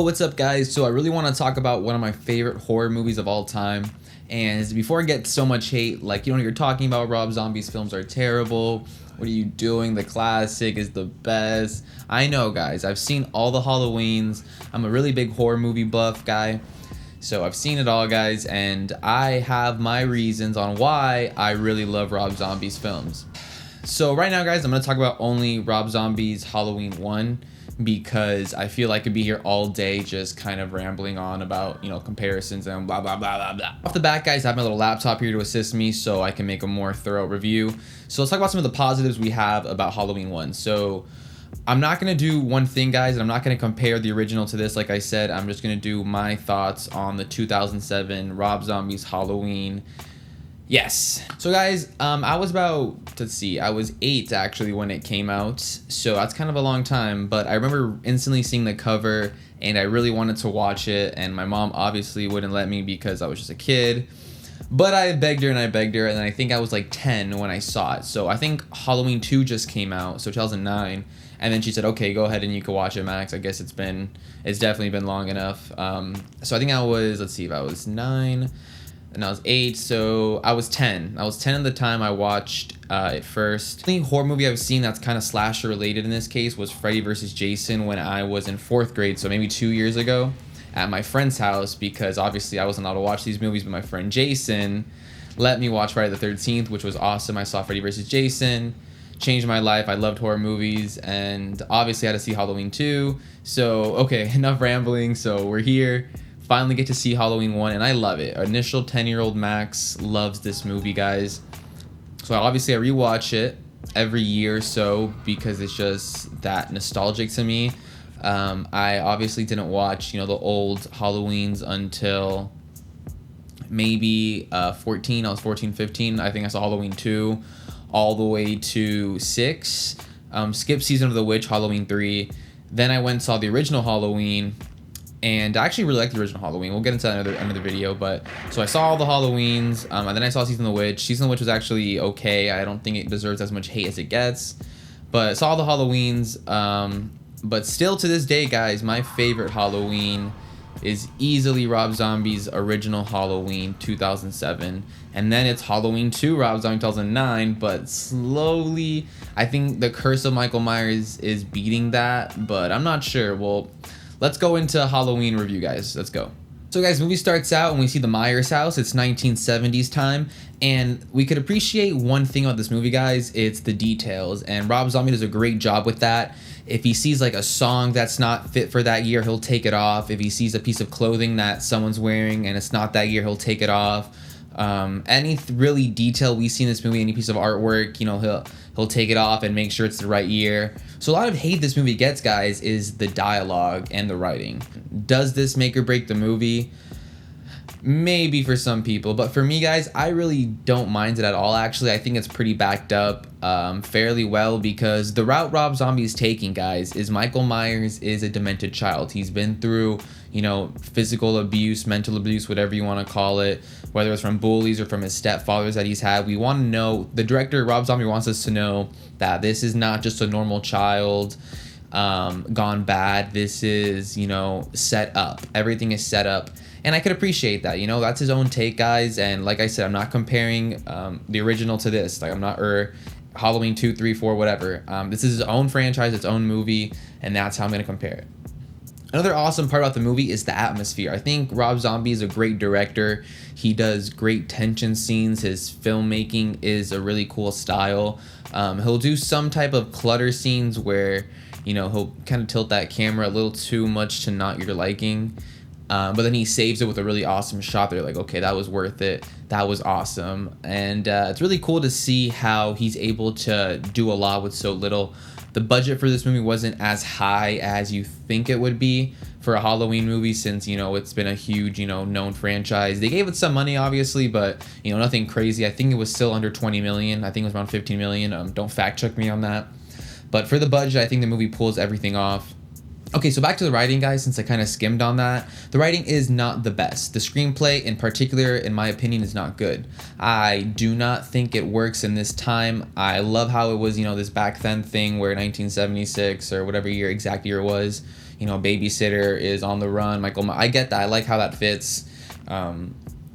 What's up, guys? So I really want to talk about one of my favorite horror movies of all time. And before I get so much hate, like, you're talking about Rob Zombie's films are terrible. What are you doing? The classic is the best. I know, guys. I've seen all the Halloweens. I'm a really big horror movie buff guy. So I've seen it all, guys, and I have my reasons on why I really love Rob Zombie's films. So right now, guys, I'm going to talk about only Rob Zombie's Halloween 1 because I feel like I could be here all day just kind of rambling on about, comparisons and blah, blah, blah, blah, blah. Off the bat, guys, I have my little laptop here to assist me so I can make a more thorough review. So let's talk about some of the positives we have about Halloween 1. So I'm not going to do one thing, guys, and I'm not going to compare the original to this. Like I said, I'm just going to do my thoughts on the 2007 Rob Zombie's Halloween. Yes. So guys, I was I was 8 actually when it came out. So that's kind of a long time, but I remember instantly seeing the cover and I really wanted to watch it, and my mom obviously wouldn't let me because I was just a kid. But I begged her, and I think I was like 10 when I saw it. So I think Halloween 2 just came out, so 2009. And then she said, okay, go ahead and you can watch it, Max. I guess it's definitely been long enough. So I think I was, if I was 9 and I was 8, so I was 10. I was 10 at the time I watched it first. The only horror movie I've seen that's kind of slasher related in this case was Freddy vs. Jason when I was in 4th grade, so maybe 2 years ago, at my friend's house, because obviously I wasn't allowed to watch these movies, but my friend Jason let me watch Friday the 13th, which was awesome. I saw Freddy vs. Jason, changed my life. I loved horror movies, and obviously I had to see Halloween 2. So, okay, enough rambling. So we're here. Finally get to see Halloween 1, and I love it. Initial 10-year-old Max loves this movie, guys. So obviously I rewatch it every year or so because it's just that nostalgic to me. I obviously didn't watch, the old Halloweens until maybe 14. I was 14, 15. I think I saw Halloween 2 all the way to 6. Skipped Season of the Witch, Halloween 3. Then I went and saw the original Halloween, and I actually really liked the original Halloween. We'll get into that in another video, but so I saw all the Halloweens, and then I saw Season of the Witch. Season of the Witch was actually okay. I don't think it deserves as much hate as it gets, but saw all the Halloweens. But still to this day, guys, my favorite Halloween is easily Rob Zombie's original Halloween 2007, and then it's Halloween 2 Rob Zombie 2009, but slowly I think the Curse of Michael Myers is beating that, but I'm not sure. Well, let's go into Halloween review, guys. Let's go. So guys, movie starts out and we see the Myers house. It's 1970s time, and we could appreciate one thing about this movie, guys. It's the details, and Rob Zombie does a great job with that. If he sees like a song that's not fit for that year, he'll take it off. If he sees a piece of clothing that someone's wearing and it's not that year, he'll take it off. Any really detail we see in this movie, any piece of artwork, he'll take it off and make sure it's the right year. So a lot of hate this movie gets, guys, is the dialogue and the writing. Does this make or break the movie? Maybe for some people, but for me, guys, I really don't mind it at all. Actually, I think it's pretty backed up fairly well, because the route Rob Zombie is taking, guys, is Michael Myers is a demented child. He's been through, physical abuse, mental abuse, whatever you want to call it, whether it's from bullies or from his stepfathers that he's had. We want to know, the director, Rob Zombie, wants us to know that this is not just a normal child gone bad. This is, set up. Everything is set up. And I could appreciate that, that's his own take, guys. And like I said, I'm not comparing the original to this. Like, I'm not, or Halloween 2, 3, 4, whatever. This is his own franchise, its own movie, and that's how I'm going to compare it. Another awesome part about the movie is the atmosphere. I think Rob Zombie is a great director. He does great tension scenes. His filmmaking is a really cool style. He'll do some type of clutter scenes where, he'll kind of tilt that camera a little too much to not your liking. But then he saves it with a really awesome shot. They're like, okay, that was worth it. That was awesome. And it's really cool to see how he's able to do a lot with so little. The budget for this movie wasn't as high as you think it would be for a Halloween movie, since, it's been a huge, known franchise. They gave it some money, obviously, but, nothing crazy. I think it was still under 20 million. I think it was around 15 million. Don't fact check me on that. But for the budget, I think the movie pulls everything off. Okay, so back to the writing, guys, since I kind of skimmed on that. The writing is not the best. The screenplay, in particular, in my opinion, is not good. I do not think it works in this time. I love how it was, this back then thing where 1976 or whatever exact year it was, babysitter is on the run. I get that. I like how that fits.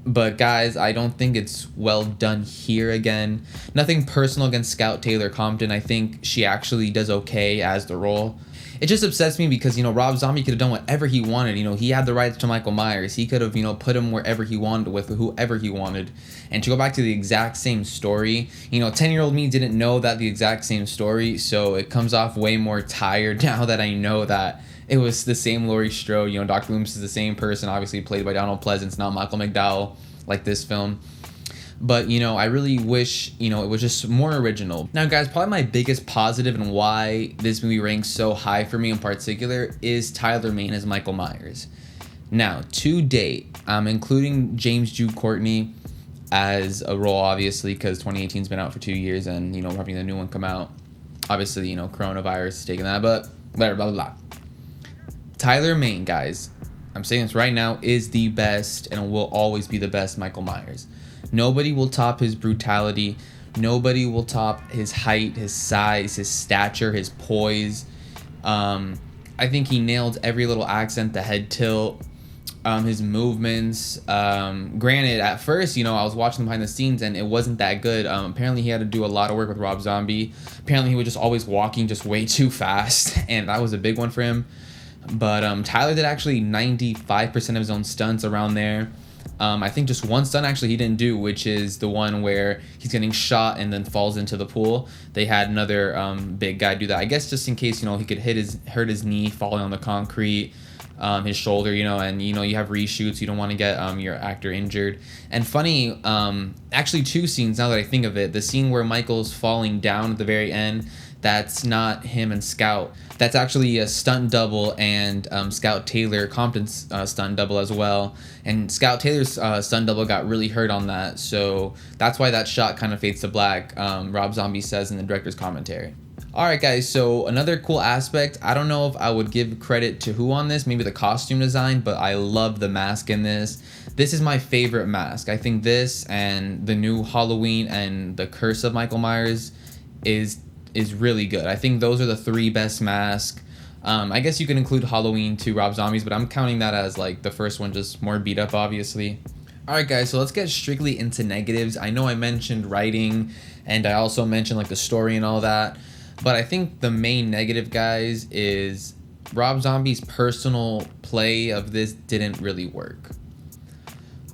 But guys, I don't think it's well done here again. Nothing personal against Scout Taylor Compton. I think she actually does okay as the role. It just upsets me because, Rob Zombie could have done whatever he wanted. He had the rights to Michael Myers. He could have, put him wherever he wanted with whoever he wanted. And to go back to the exact same story, 10-year-old me didn't know that the exact same story. So it comes off way more tired now that I know that it was the same Laurie Strode. Dr. Loomis is the same person, obviously played by Donald Pleasance, not Michael McDowell, like this film. But, I really wish, it was just more original. Now, guys, probably my biggest positive and why this movie ranks so high for me in particular is Tyler Mane as Michael Myers. Now, to date, I'm including James Jude Courtney as a role, obviously, because 2018's been out for 2 years and, we're having the new one come out. Obviously, coronavirus is taking that, but whatever, blah, blah, blah. Tyler Mane, guys, I'm saying this right now, is the best and will always be the best Michael Myers. Nobody will top his brutality. Nobody will top his height, his size, his stature, his poise. I think he nailed every little accent, the head tilt, his movements. Granted, at first, I was watching behind the scenes and it wasn't that good. Apparently, he had to do a lot of work with Rob Zombie. Apparently, he was just always walking just way too fast, and that was a big one for him. But Tyler did actually 95% of his own stunts around there. I think just one stunt actually he didn't do, which is the one where he's getting shot and then falls into the pool. They had another big guy do that. I guess just in case, he could hurt his knee falling on the concrete, his shoulder, and you have reshoots. You don't want to get your actor injured. And funny, actually 2 scenes now that I think of it. The scene where Michael's falling down at the very end, that's not him and Scout. That's actually a stunt double and Scout Taylor Compton's stunt double as well. And Scout Taylor's stunt double got really hurt on that. So that's why that shot kind of fades to black, Rob Zombie says in the director's commentary. Alright guys, so another cool aspect, I don't know if I would give credit to who on this, maybe the costume design, but I love the mask in this. This is my favorite mask. I think this and the new Halloween and the Curse of Michael Myers is really good. I think those are the 3 best masks. I guess you can include Halloween too, Rob Zombies, but I'm counting that as like the first one, just more beat up, obviously. Alright guys, so let's get strictly into negatives. I know I mentioned writing and I also mentioned like the story and all that, but I think the main negative, guys, is Rob Zombie's personal play of this didn't really work.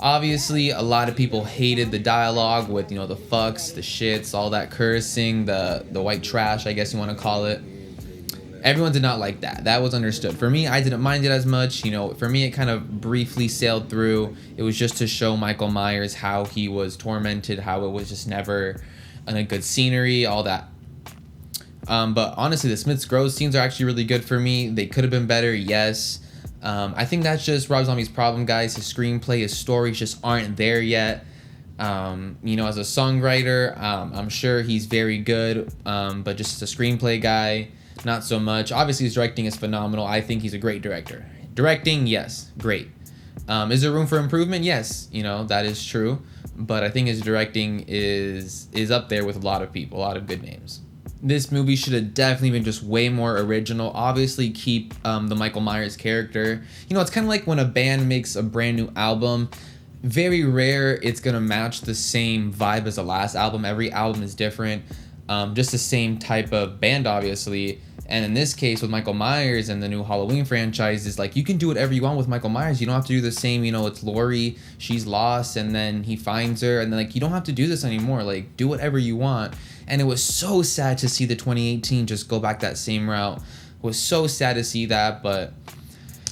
Obviously, a lot of people hated the dialogue with, the fucks, the shits, all that cursing, the white trash, I guess you want to call it. Everyone did not like that. That was understood. For me, I didn't mind it as much. For me, it kind of briefly sailed through. It was just to show Michael Myers how he was tormented, how it was just never in a good scenery, all that. But honestly, the Smiths Grove scenes are actually really good for me. They could have been better, yes. I think that's just Rob Zombie's problem, guys. His screenplay, his stories just aren't there yet. As a songwriter, I'm sure he's very good, but just as a screenplay guy, not so much. Obviously, his directing is phenomenal. I think he's a great director. Directing, yes, great. Is there room for improvement? Yes, that is true. But I think his directing is up there with a lot of people, a lot of good names. This movie should have definitely been just way more original. Obviously, keep the Michael Myers character. It's kind of like when a band makes a brand new album. Very rare it's going to match the same vibe as the last album. Every album is different. Just the same type of band, obviously. And in this case, with Michael Myers and the new Halloween franchise, is like you can do whatever you want with Michael Myers. You don't have to do the same, it's Laurie, she's lost, and then he finds her, and then you don't have to do this anymore. Do whatever you want. And it was so sad to see the 2018 just go back that same route. It was so sad to see that, but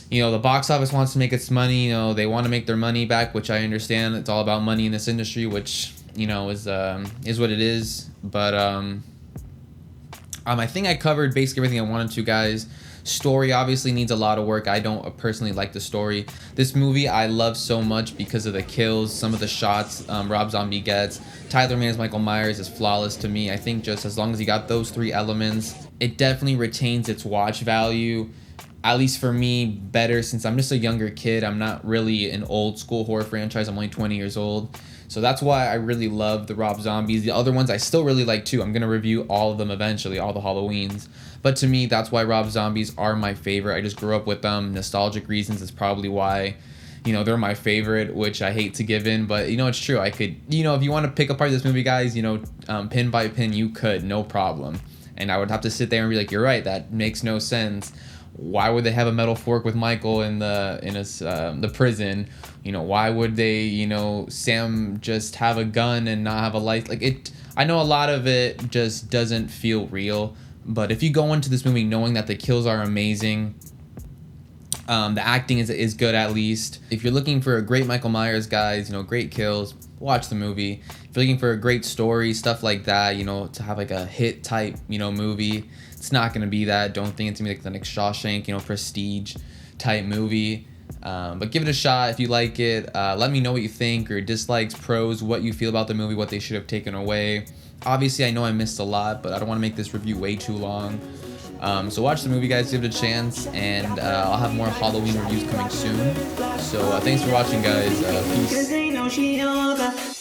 the box office wants to make its money. They want to make their money back, which I understand. It's all about money in this industry, which is what it is. But I think I covered basically everything I wanted to, guys. Story obviously needs a lot of work. I don't personally like the story. This movie I love so much because of the kills, some of the shots Rob Zombie gets. Tyler Mane as Michael Myers is flawless to me. I think just as long as you got those 3 elements, it definitely retains its watch value. at least for me, better since I'm just a younger kid. I'm not really an old school horror franchise. I'm only 20 years old. So that's why I really love the Rob Zombies. The other ones I still really like too. I'm going to review all of them eventually, all the Halloweens. But to me, that's why Rob Zombies are my favorite. I just grew up with them. Nostalgic reasons is probably why, they're my favorite, which I hate to give in. But, it's true. I could, if you want to pick apart this movie, guys, pin by pin, you could, no problem. And I would have to sit there and be like, you're right, that makes no sense. Why would they have a metal fork with Michael in the prison? Why would they, Sam just have a gun and not have a light? Like it, I know a lot of it just doesn't feel real. But if you go into this movie knowing that the kills are amazing, the acting is good at least. If you're looking for a great Michael Myers, guys, great kills, watch the movie. If you're looking for a great story, stuff like that, to have like a hit type, movie, it's not going to be that. Don't think it's going to be like the next Shawshank, prestige type movie. But give it a shot if you like it. Let me know what you think, or dislikes, pros, what you feel about the movie, what they should have taken away. Obviously, I know I missed a lot, but I don't want to make this review way too long. So watch the movie, guys, give it a chance, and I'll have more Halloween reviews coming soon. So thanks for watching, guys. Peace.